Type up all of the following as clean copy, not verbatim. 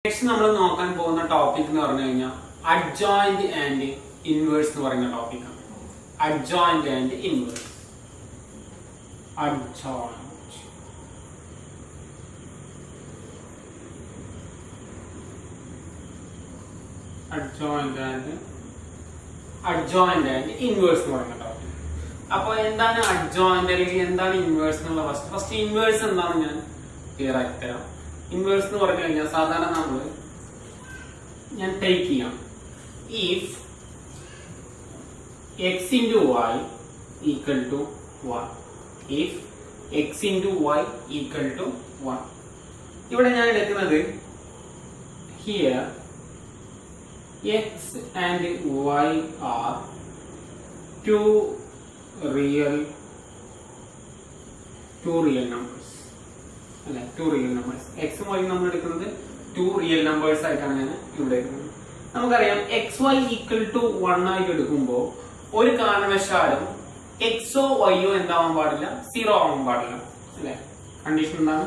Next, we will talk about the topic adjoint and inverse. Topic. Adjoint and inverse. Adjoint. Adjoint and inverse. Now, adjoint and inverse. First, inverse is here. Inverse is take if x into y equal to 1. If x into y equal to 1. Here x and y are two real numbers. Two real numbers. X and y number two real numbers. Xy equal to 1 ഒരു കാരണവശാലും xo yo എന്താവാൻ പാടില്ല 0 ആവാൻ പാടില്ല അല്ലേ condition എന്താണ്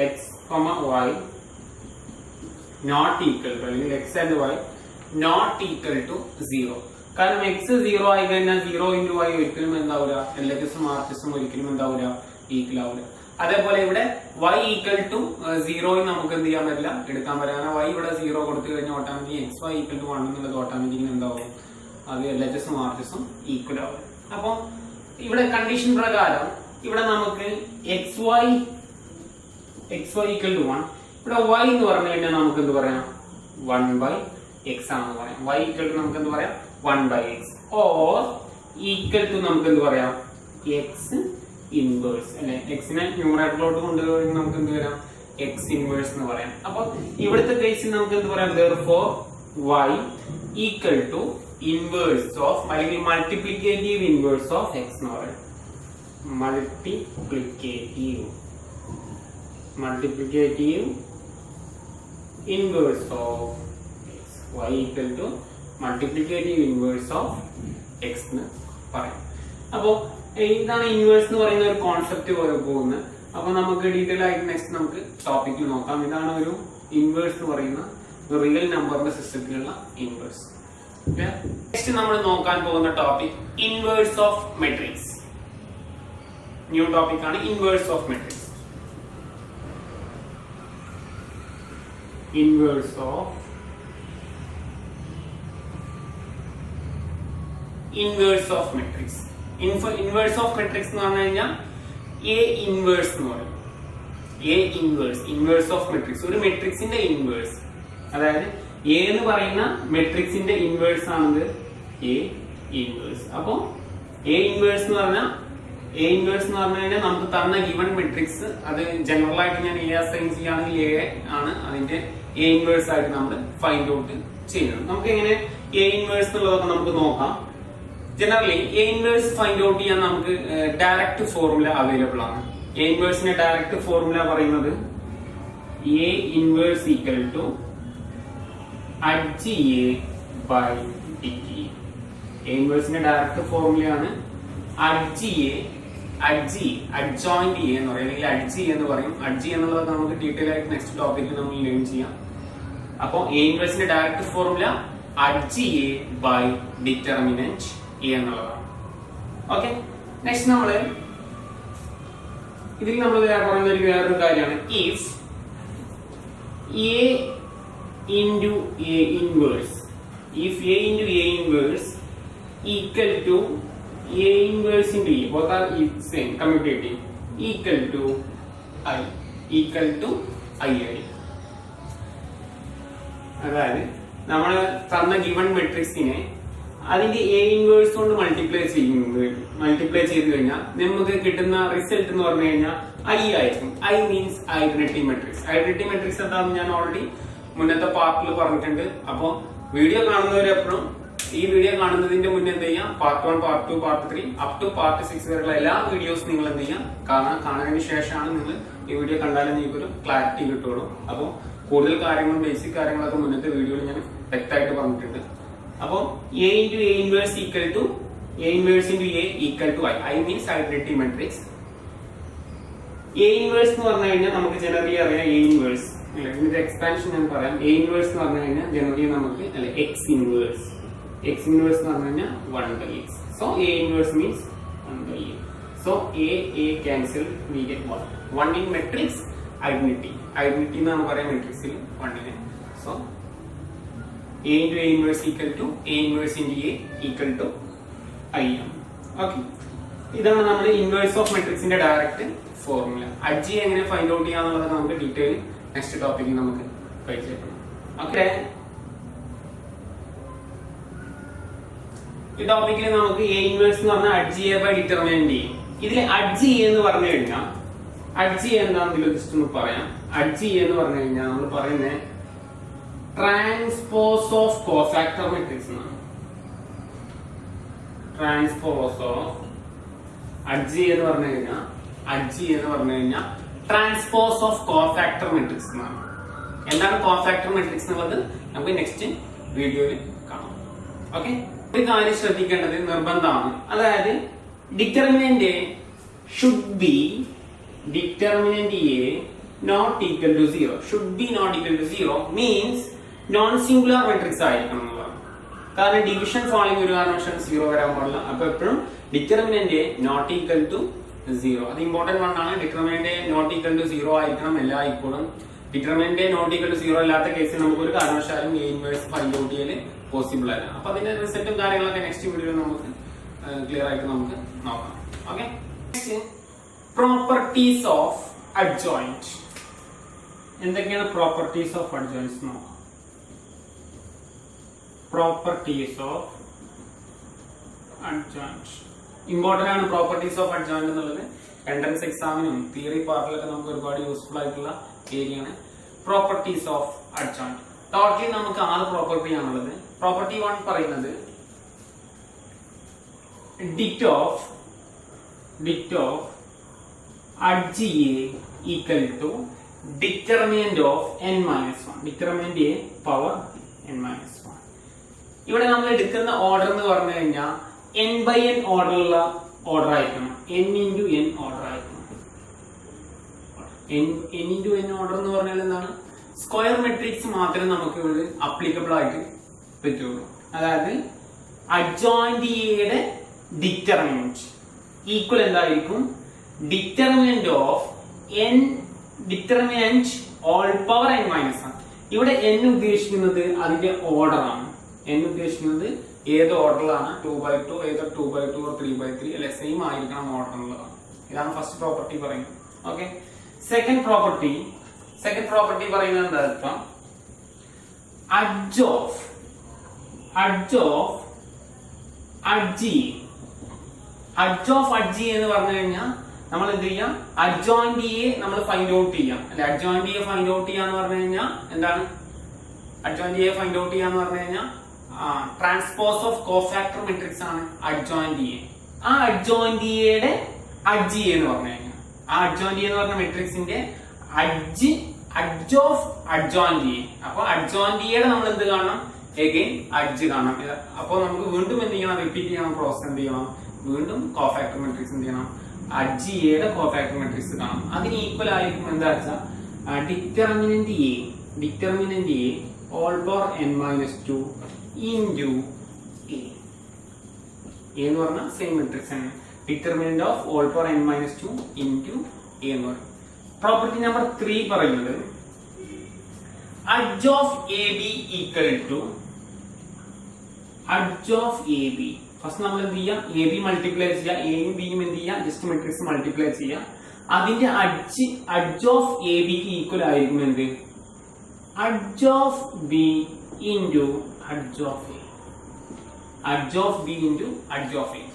x, y not equal to അല്ലെങ്കിൽ x and y not equal to 0 കാരണം x 0 ആയി കഴിഞ്ഞാൽ 0 into y ഒരിക്കലും എന്താവില്ല LHSഉം RHSഉം ഒരിക്കലും എന്താവില്ല ഈക്വൽ ആവില്ല അതേപോലെ ഇവിടെ y equal to 0 നമുക്ക് എന്ത് ചെയ്യാൻ പറ്റില്ല എടുക്കാൻ പറ്റില്ല കാരണം y ഇവിടെ 0 കൊടുത്തു കഴിഞ്ഞാൽ ഓട്ടോമാറ്റിക് xy equal to 1 എന്നുള്ളത് ഓട്ടോമാറ്റിക് എന്താവും അത് LHSഉം RHSഉം ഈക്വൽ ആവും അപ്പോൾ ഇവിടെ കണ്ടീഷൻ പ്രകാരം ഇവിടെ നമുക്ക് xy equal to 1 ഇവിടെ y എന്ന് പറഞ്ഞു കഴിഞ്ഞാൽ നമുക്ക് എന്ത് പറയാം 1/x ആണെന്ന് പറയാം y equal to നമുക്ക് എന്ത് പറയാം 1/x or equal to നമുക്ക് എന്ത് പറയാം x inverse അല്ലെ x നെ ന്യൂമറേറ്ററിലോട്ട് കൊണ്ടുപോയി നമുക്ക് എന്ത് പറയാം x inverse എന്ന് പറയാം അപ്പോൾ ഇവിടുത്തെ കേസിൽ നമുക്ക് എന്ത് പറയാം therefore y equal to inverse of അല്ലെങ്കിൽ multiplicative inverse of x എന്ന് പറയാം multiplicative inverse of x y equal to multiplicative inverse of x എന്ന് പറയാം അപ്പോൾ ഇതാണ് ഇൻവേഴ്സ് എന്ന് പറയുന്ന ഒരു കോൺസെപ്റ്റ് പോകുന്നത് അപ്പൊ നമുക്ക് ഡീറ്റെയിൽ ആയിട്ട് നെക്സ്റ്റ് നമുക്ക് ടോപ്പിക്കിൽ നോക്കാം ഇതാണ് ഒരു ഇൻവേഴ്സ് എന്ന് പറയുന്ന ഒരു റിയൽ നമ്പറിന്റെ സിസ്റ്റത്തിലുള്ള ഇൻവേഴ്സ് നെക്സ്റ്റ് നമ്മൾ നോക്കാൻ പോകുന്ന topic inverse of matrix new topic ആണ് inverse of matrix inverse of matrix inverse of matrix എന്ന് പറഞ്ഞു കഴിഞ്ഞാൽ A inverse എന്ന് പറയും A inverse of matrix ഒരു മെട്രിക്സിന്റെ ഇൻവേഴ്സ് അതായത് A എന്ന് പറയുന്ന മെട്രിക്സിന്റെ ഇൻവേഴ്സ് ആണത് A inverse അപ്പോൾ A inverse എന്ന് പറഞ്ഞാൽ കഴിഞ്ഞാൽ നമുക്ക് തന്ന ഗിവൺ മെട്രിക്സ് അത് ജനറൽ ആയിട്ട് ഞാൻ A അസൈൻ ചെയ്യുകയാണെങ്കിൽ A ആണ് അതിന്റെ A inverse ആയിട്ട് നമ്മൾ ഫൈൻഡ് ഔട്ട് ചെയ്യുന്നത് നമുക്ക് എങ്ങനെ A inverse എന്നുള്ളതൊക്കെ നമുക്ക് നോക്കാം Generally, A inverse find out ചെയ്യാൻ നമുക്ക് ഡയറക്റ്റ് ഫോർമുല അവൈലബിൾ ആണ് A inverse ഡയറക്റ്റ് ഫോർമുല പറയുന്നത് A inverse equal to HA by DTA A inverse direct ഫോർമുലയാണ് adjoint A എന്ന് പറയും അല്ലെങ്കിൽ HA എന്ന് പറയും HA എന്നുള്ളത് നമുക്ക് ഡീറ്റെയിൽ ആയിട്ട് നെക്സ്റ്റ് ടോപ്പിക്കിൽ നമ്മൾ ലേൺ ചെയ്യാം അപ്പോൾ A inverse direct formula HA by determinant എന്നുള്ളതാണ് ഓക്കെ നെക്സ്റ്റ് നമ്മള് ഇതിൽ നമ്മൾ പറയുന്ന ഒരു വേറൊരു കാര്യമാണ് if A into A inverse equal to A inverse into E both are same commutative equal to I അതായത് നമ്മൾ തന്ന ഗിവൺ മെട്രിക്സിനെ അതിന്റെ A ഇൻവേഴ്സ് കൊണ്ട് മൾട്ടിപ്ലൈ ചെയ്ത് കഴിഞ്ഞാൽ നമുക്ക് കിട്ടുന്ന റിസൾട്ട് എന്ന് പറഞ്ഞു കഴിഞ്ഞാൽ I ആയിരിക്കും I മീൻസ് ഐഡന്റിറ്റി മെട്രിക്സ് എന്താണെന്ന് ഞാൻ ഓൾറെഡി മുന്നത്തെ പാർട്ടിൽ പറഞ്ഞിട്ടുണ്ട് അപ്പോൾ വീഡിയോ കാണുന്നവരെപ്പോഴും ഈ വീഡിയോ കാണുന്നതിന്റെ മുന്നേ എന്ത് ചെയ്യാം part 1 part 2 part 3 up to part 6 വരെയുള്ള എല്ലാ വീഡിയോസ് നിങ്ങൾ എന്ത് ചെയ്യാം കാണുന്നതിന് ശേഷമാണ് നിങ്ങൾ ഈ വീഡിയോ കണ്ടാലും നിങ്ങൾക്കൊരു ക്ലാരിറ്റി കിട്ടുള്ളൂ അപ്പോൾ കൂടുതൽ കാര്യങ്ങളും ബേസിക് കാര്യങ്ങളൊക്കെ മുന്നത്തെ വീഡിയോയിൽ ഞാൻ വ്യക്തമായിട്ട് പറഞ്ഞിട്ടുണ്ട് അപ്പോൾ A into A inverse equal to A inverse into A equal to I means identity matrix A inverse എന്ന് പറഞ്ഞു കഴിഞ്ഞാൽ നമുക്ക് ജനറലി അറിയാം A inverse ഇതിന്റെ എക്സ്പാൻഷൻ ഞാൻ പറയാം. എ ഇൻവേഴ്സ് എന്ന് പറഞ്ഞു കഴിഞ്ഞാൽ ജനറലി നമുക്ക് അല്ലെ എക്സ് ഇൻവേഴ്സ് എന്ന് പറഞ്ഞു കഴിഞ്ഞാൽ 1/x. So A inverse means 1/a. So A cancel, we get 1. 1 in matrix identity എന്നാണ് പറയാം മെട്രിക്സിൽ 1. So a into a inverse equal to a inverse into a equal to I ആണ്. Okay, ഇതാണ് നമ്മൾ inverse of മെട്രിക്സിന്റെ direct formula. അഡ്ജി എങ്ങനെ find out ചെയ്യാന്നുള്ളത് നമുക്ക് detail next ടോപ്പിക്കിൽ നമുക്ക് പരിചയപ്പെടാം. ഓക്കെ, ഈ ടോപ്പിക്കിൽ നമുക്ക് എ ഇൻവേഴ്സ് എന്ന് പറഞ്ഞാൽ അഡ്ജി എ ബൈ ഡിറ്റർമിനന്റ് ചെയ്യും. ഇതിൽ അഡ്ജി എന്ന് പറഞ്ഞു കഴിഞ്ഞാൽ അഡ്ജി എന്താണെന്ന് ജസ്റ്റ് ഒന്ന് പറയാം. അഡ്ജി എന്ന് പറഞ്ഞു കഴിഞ്ഞാൽ നമ്മൾ പറയുന്നത് ട്രാൻസ്പോസ് ഓഫ് കോഫാക്ടർ മെട്രിക്സ് എന്നാണ്. ട്രാൻസ്പോസ് ഓഫ് അഡ്ജി എന്ന് പറഞ്ഞു കഴിഞ്ഞാൽ ട്രാൻസ്പോസ് ഓഫ് കോഫാക്ടർ മെട്രിക്സ് എന്നാണ്. എന്താണ് കോഫാക്ടർ മെട്രിക്സ് എന്നുള്ളത് നമുക്ക് നെക്സ്റ്റ് വീഡിയോയിൽ കാണാം. ഓക്കെ, ഒരു കാര്യം ശ്രദ്ധിക്കേണ്ടത് നിർബന്ധമാണ്. അതായത് determinant A should be not equal to 0. Should be not equal to 0 means non singular matrix ആയിരിക്കണം എന്നുള്ളതാണ്. കാരണം ഡിവിഷൻ ഫോളോയിങ് ഒരു കാരണവശാലും 0 വരാൻ പാടില്ല. അപ്പൊ എപ്പോഴും determinant A not equal to 0, അത് ഇമ്പോർട്ടന്റ് ആണ്. ഡിറ്റർമിനന്റ് നോട്ട് ഈക്വൽ ടു 0 ആയിരിക്കണം എല്ലാ ഇപ്പോഴും. ഡിറ്റർമിനന്റ് നോട്ട് ഈക്വൽ ടു 0 അല്ലാത്ത കേസിൽ നമുക്ക് ഒരു കാരണവശാലും എ ഇൻവേഴ്സ് ഫൈൻഡ് ഔട്ട് ചെയ്യൽ പോസിബിൾ അല്ല. അപ്പൊ അതിന്റെ റിസൾട്ടും കാര്യങ്ങളൊക്കെ നെക്സ്റ്റ് വീഡിയോയിൽ നമുക്ക് ക്ലിയർ ആയിട്ട് നമുക്ക് നോക്കാം. Okay, properties of adjoint. എന്തൊക്കെയാണ് പ്രോപ്പർട്ടീസ് ഓഫ് അഡ്ജോയിന്റ്സ് നോക്കാം. പ്രോപ്പർട്ടീസ് ഓഫ് അഡ്ജോയിന്റ് ഇമ്പോർട്ടന്റ് ആണ്. പ്രോപ്പർട്ടീസ് ഓഫ് അഡ്ജോയിന്റ് എന്നുള്ളത് എൻട്രൻസ് എക്സാമിനും തിയറി പാർട്ടിലൊക്കെ നമുക്ക് ഒരുപാട് യൂസ്ഫുൾ ആയിട്ടുള്ള ഏരിയയാണ്. പ്രോപ്പർട്ടീസ് ഓഫ് അഡ്ജോയിന്റ് ടോട്ടലി നമുക്ക് 6 പ്രോപ്പർട്ടി ആണുള്ളത്. പ്രോപ്പർട്ടി 1 പറയുന്നത് det of adj A equal to determinant of n-1. Determinant A power n-1. ഇവിടെ നമ്മൾ എടുക്കുന്ന ഓർഡർ എന്ന് പറഞ്ഞു കഴിഞ്ഞാൽ n/n ഓർഡറുള്ള ഓർഡർ ആയിരിക്കണം. n into n ഓർഡർ ആയിരിക്കണം. n into n ഓർഡർ എന്ന് പറഞ്ഞാൽ എന്താണ്? സ്ക്വയർ മെട്രിക്സ് മാത്രമേ നമുക്ക് ഇവിടെ അപ്ലിക്കബിൾ ആയിട്ട് പറ്റുള്ളൂ. അതായത് അഡ്ജോയിന്റ് എയുടെ ഡിറ്റർമിനന്റ് ഈക്വൽ എന്തായിരിക്കും? Determinant of determinant all power n-1 ആണ്. ഇവിടെ n ഉദ്ദേശിക്കുന്നത് അതിന്റെ ഓർഡർ ആണ്. n ഉദ്ദേശിക്കുന്നത് ഏത് ഓർഡറിലാണ് 2/2 ഏതോ 2/2 or 3/3 അല്ലെ സെയിം ആയിരിക്കണം ഓർഡർ എന്നുള്ളതാണ്. ഇതാണ് ഫസ്റ്റ് പ്രോപ്പർട്ടി പറയുന്നത്. ഓക്കെ, സെക്കൻഡ് പ്രോപ്പർട്ടി പറയുന്നത് എന്താ വെച്ചാൽ അഡ്ജ് ഓഫ് അഡ്ജി എന്ന് പറഞ്ഞു കഴിഞ്ഞാൽ നമ്മൾ എന്ത് ചെയ്യാം? അഡ്ജോയിന്റ് എ നമ്മൾ ഫൈൻഡ് ഔട്ട് ചെയ്യാം. അല്ലെ അഡ്ജോയിന്റ് എ ഫൈൻഡ് ഔട്ട് ചെയ്യാന്ന് പറഞ്ഞു കഴിഞ്ഞാൽ എന്താണ്? അഡ്ജോയിന്റ് എ ഫൈൻഡ് ഔട്ട് ചെയ്യാന്ന് പറഞ്ഞു കഴിഞ്ഞാൽ ട്രാൻസ്പോസ് ഓഫ് കോഫാക്ടർ മെട്രിക്സ് ആണ് അഡ്ജോയിന്റ് എ. ആ അഡ്ജോയിന്റ് എയുടെ അഡ്ജി എന്ന് പറഞ്ഞു കഴിഞ്ഞാൽ ആ അഡ്ജോയിന്റ് എന്ന് പറഞ്ഞ മെട്രിക്സിന്റെ അഡ്ജ് ഓഫ് അഡ്ജോയിന്റ് എ. അപ്പൊ അഡ്ജോയിന്റ് എയുടെ നമ്മൾ എന്ത് കാണണം? എഗെയിൻ അഡ്ജ് കാണണം. അപ്പൊ നമുക്ക് വീണ്ടും എന്ത് ചെയ്യണം? റിപ്പീറ്റ് ചെയ്യണം. പ്രോസസ് എന്ത് ചെയ്യണം? വീണ്ടും കോഫാക്ടർ മെട്രിക്സ് എന്ത് ചെയ്യണം? അഡ്ജി എയുടെ കോഫാക്ടർ മെട്രിക്സ് കാണണം. അതിന് ഈക്വൽ ആയിരിക്കും എന്താ വെച്ചാൽ determinant A whole power n-2 into a എന്ന് പറഞ്ഞാൽ സെയിം മെട്രിക്സ് ആണ്. Determinant of whole power n-2 into a എന്ന് പറയും. പ്രോപ്പർട്ടി നമ്പർ 3 പറയുന്നത് adj of A B equal to first നമ്മൾ എന്ത് ചെയ്യാം? എ ബി മൾട്ടിപ്ലൈ ചെയ്യാം. എയും ബിയും എന്ത് ചെയ്യാം? ജസ്റ്റ് മെട്രിക്സ് മൾട്ടിപ്ലൈ ചെയ്യാം. അതിന്റെ അഡ്ജ് ഓഫ് എ ബിക്ക് ഈക്വൽ ആയിരിക്കും എന്ത്? Adj of B into adj of A.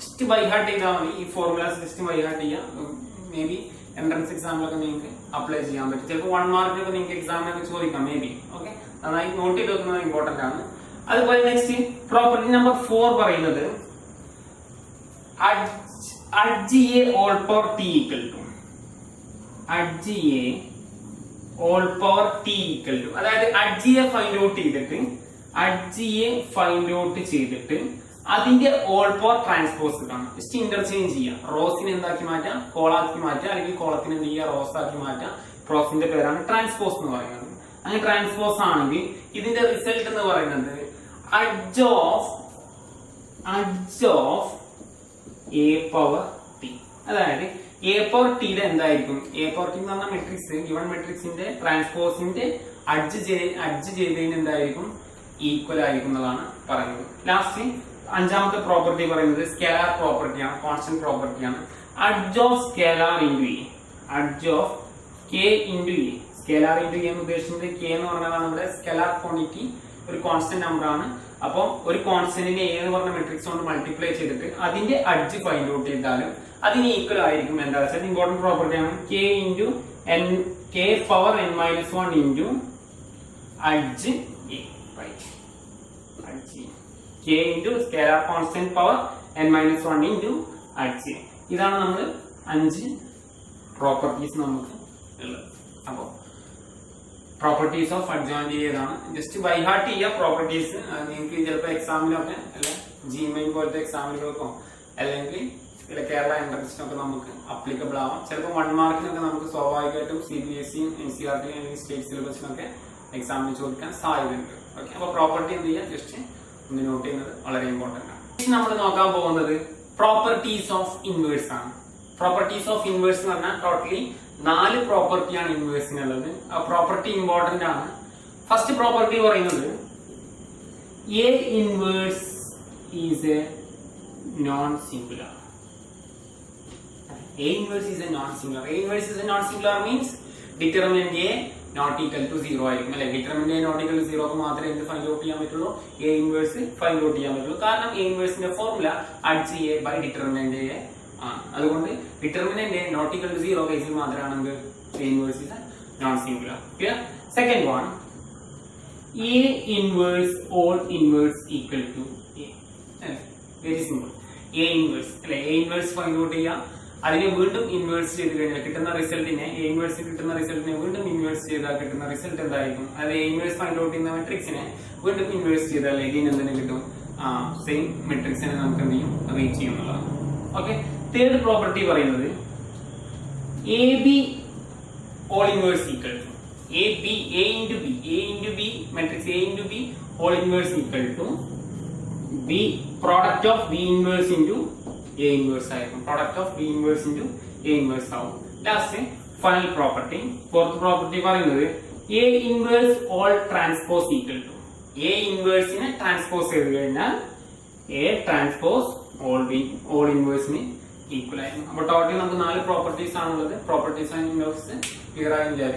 Just by heart ചെയ്താൽ മതി. ഈ ഫോർമുലാസ് ജസ്റ്റ് ബൈ ഹാർട്ട് ചെയ്യാം. മേ ബി എൻട്രൻസ് എക്സാമിലൊക്കെ നിങ്ങൾക്ക് അപ്ലൈ ചെയ്യാൻ പറ്റും. ചിലപ്പോൾ 1 മാർക്കിനൊക്കെ നിങ്ങൾക്ക് എക്സാമിനൊക്കെ ചോദിക്കാം. മേ ബി ഓക്കെ, നന്നായി നോട്ട് ചെയ്ത് വെക്കുന്നത് ഇമ്പോർട്ടന്റ് ആണ്. അതുപോലെ നെക്സ്റ്റ് പ്രോപ്പർട്ടി നമ്പർ 4 പറയുന്നത് adj A whole power T equal to അതായത് അഡ്ജ് എ ഫൈൻഡ് ഔട്ട് ചെയ്തിട്ട് അതിന്റെ ഓൾ പവർ ട്രാൻസ്പോസ് കാണാം. ജസ്റ്റ് ഇന്റർചേഞ്ച് ചെയ്യാം. റോസിനെ എന്താക്കി മാറ്റാം? കോളാക്കി മാറ്റാം. അല്ലെങ്കിൽ കോളത്തിന് എന്ത് ചെയ്യുക? റോസ് ആക്കി മാറ്റാം. പ്രോസസിന്റെ പേരാണ് ട്രാൻസ്പോസ് എന്ന് പറയുന്നത്. അങ്ങനെ ട്രാൻസ്പോസ് ആണെങ്കിൽ ഇതിന്റെ റിസൾട്ട് എന്ന് പറയുന്നത് adj of A power T. അതായത് എ പവർ ടിയുടെ എന്തായിരിക്കും, എ പവർ ടി എന്ന് പറഞ്ഞ മെട്രിക്സ് ഗിവൺ മെട്രിക്സിന്റെ ട്രാൻസ്പോസിന്റെ അഡ്ജ് ചെയ്തതിന് എന്തായിരിക്കും, ഈക്വൽ ആയിരിക്കും എന്നതാണ് പറയുന്നത്. ലാസ്റ്റ് അഞ്ചാമത്തെ പ്രോപ്പർട്ടി പറയുന്നത് സ്കേലാർ പ്രോപ്പർട്ടിയാണ്, കോൺസ്റ്റന്റ് പ്രോപ്പർട്ടിയാണ്. Adj of scalar into A, adj of K into A. Scalar into A എന്ന് ഉദ്ദേശിക്കുന്നത് കെ എന്ന് പറഞ്ഞതാണ് നമ്മുടെ സ്കേലാർ ക്വാണ്ടിറ്റി, ഒരു കോൺസ്റ്റന്റ് നമ്പർ ആണ്. അപ്പൊ ഒരു കോൺസ്റ്റന്റിനെ എ എന്ന് പറഞ്ഞ മെട്രിക്സ് കൊണ്ട് മൾട്ടിപ്ലൈ ചെയ്തിട്ട് അതിന്റെ അഡ്ജ് ഫൈൻഡ് ഔട്ട് ചെയ്താലും അതിന് ഈക്വൽ ആയിരിക്കും. എന്താ വെച്ചാൽ ഇമ്പോർട്ടന്റ് പ്രോപ്പർട്ടിയാണ് K into N, K power N minus one into adj A. Right, adj K into scalar constant power N minus one into adj A. ഇതാണ് നമ്മൾ 5 പ്രോപ്പർട്ടീസ് നമുക്ക് ഉള്ളത്. അപ്പോ പ്രോപ്പർട്ടീസ് ഓഫ് അഡ്ജോയിന്റ് ഏതാണ്, ജസ്റ്റ് ബൈ ഹാർട്ട് ചെയ്യുക properties. നിങ്ങൾക്ക് ചിലപ്പോൾ എക്സാമിനൊക്കെ അല്ലെ ജിമെയിൽ പോലത്തെ എക്സാമിനൊക്കെ അല്ലെങ്കിൽ കേരള എൻട്രൻസിനൊക്കെ നമുക്ക് അപ്ലിക്കബിൾ ആവാം. ചിലപ്പോൾ 1 മാർക്കിനൊക്കെ നമുക്ക് സ്വാഭാവികമായിട്ടും CBSE, NCERT അല്ലെങ്കിൽ സ്റ്റേറ്റ് സിലബസിനൊക്കെ എക്സാമിന് ചോദിക്കാൻ സാധ്യതയുണ്ട്. ഓക്കെ, അപ്പൊ പ്രോപ്പർട്ടി എന്ത് ചെയ്യുക, ജസ്റ്റ് ഒന്ന് നോട്ട് ചെയ്യുന്നത് വളരെ ഇമ്പോർട്ടന്റ് ആണ്. നമ്മൾ നോക്കാൻ പോകുന്നത് പ്രോപ്പർട്ടീസ് ഓഫ് ഇൻവേഴ്സ് ആണ്. പ്രോപ്പർട്ടീസ് ഓഫ് ഇൻവേഴ്സ് എന്ന് പറഞ്ഞാൽ ടോട്ടലി 4 പ്രോപ്പർട്ടിയാണ് ഇൻവേഴ്സിനുള്ളത്. ആ പ്രോപ്പർട്ടി ഇമ്പോർട്ടന്റ് ആണ്. ഫസ്റ്റ് പ്രോപ്പർട്ടി പറയുന്നത് A inverse is A non singular. A inverse is a non-singular. A inverse is a non-singular means determinant A not equal to 0 ആയിരിക്കും അല്ലെ. determinant A not equal to 0 മാത്രമേ എന്ത് find out ചെയ്യാൻ പറ്റുള്ളൂ, A inverse find out ചെയ്യാൻ പറ്റുള്ളൂ. കാരണം A inverseന്റെ formula adj A by determinant A ആണ്. അതുകൊണ്ട് determinant A not equal to 0 കേസിൽ മാത്രമാണ് A inverse is a non-singular. Clear? Second one, A inverse all inverse equal to A. Very simple. A inverse അല്ലെ, A inverse find out ചെയ്യാം. അതിനെ വീണ്ടും inverse ചെയ്ത് കഴിഞ്ഞാൽ കിട്ടുന്ന റിസൾട്ടിനെ, എ ഇൻവേഴ്സ് കിട്ടുന്ന റിസൾട്ടിനെ വീണ്ടും ഇൻവേഴ്സ് ചെയ്താൽ കിട്ടുന്ന റിസൾട്ട് എന്തായിരിക്കും, അതായത് എ ഇൻവേഴ്സ് ഫൈൻഡ് ഔട്ട് ചെയ്യുന്ന മെട്രിക്സിനെ വീണ്ടും ഇൻവേഴ്സ് ചെയ്താൽ എഗെയിൻ എന്തിനു കിട്ടും, സെയിം മെട്രിക്സിനെ നമുക്ക് എന്ത് ചെയ്യും, റീച്ച് ചെയ്യും എന്നുള്ളതാണ്. ഓക്കെ, തേർഡ് പ്രോപ്പർട്ടി പറയുന്നത് A B whole inverse equal to A into B matrix A into B whole inverse equal to B product of B inverse into A inverse ആയിരിക്കും. Product of B inverse into A inverse ആവും. Last final property, fourth property പറയുന്നത് A inverse whole transpose equal to. A ഇൻവേഴ്സിനെ transpose ചെയ്ത് കഴിഞ്ഞാൽ A transpose whole ഇൻവേഴ്സിന് equal ആയിരിക്കും. അപ്പൊ total നമുക്ക് 4 പ്രോപ്പർട്ടീസ് ആണുള്ളത്. പ്രോപ്പർട്ടീസ് ആൻഡ് ഇൻവേഴ്സ് ക്ലിയർ ആയി വിചാരിക്കും.